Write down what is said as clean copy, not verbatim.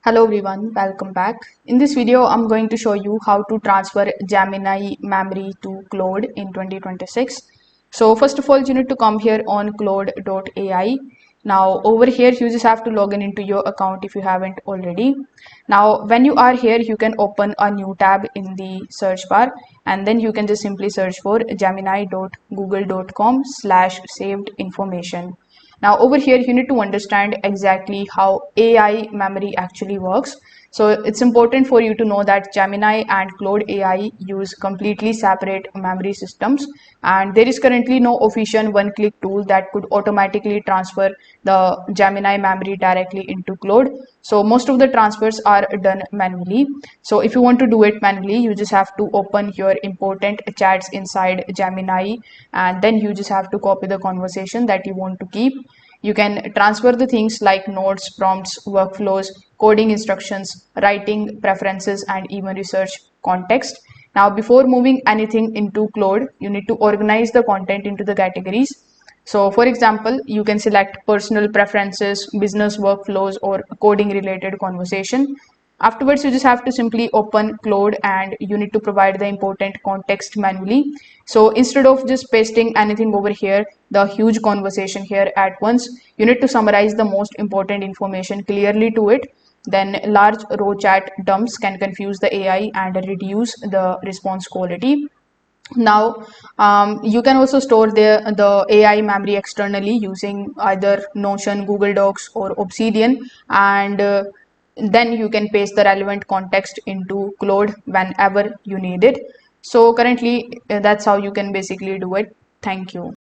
Hello everyone, welcome back. In this video, I'm going to show you how to transfer Gemini memory to Claude in 2026. So first of all, you need to come here on Claude.ai. Now over here, you just have to log in into your account if you haven't already. Now when you are here, you can open a new tab in the search bar and then you can just simply search for gemini.google.com/saved information. Now over here, you need to understand exactly how AI memory actually works. So it's important for you to know that Gemini and Claude AI use completely separate memory systems, and there is currently no official one-click tool that could automatically transfer the Gemini memory directly into Claude. So most of the transfers are done manually. So if you want to do it manually, you just have to open your important chats inside Gemini, and then you just have to copy the conversation that you want to keep. You can transfer the things like notes, prompts, workflows, coding instructions, writing preferences, and even research context. Now, before moving anything into Claude, you need to organize the content into the categories. So, for example, you can select personal preferences, business workflows, or coding related conversation. Afterwards, you just have to simply open Claude and you need to provide the important context manually. So instead of just pasting anything over here, the huge conversation here at once, you need to summarize the most important information clearly to it. Then large row chat dumps can confuse the AI and reduce the response quality. Now you can also store the AI memory externally using either Notion, Google Docs, or Obsidian, and then you can paste the relevant context into Claude whenever you need it. So currently that's how you can basically do it. Thank you.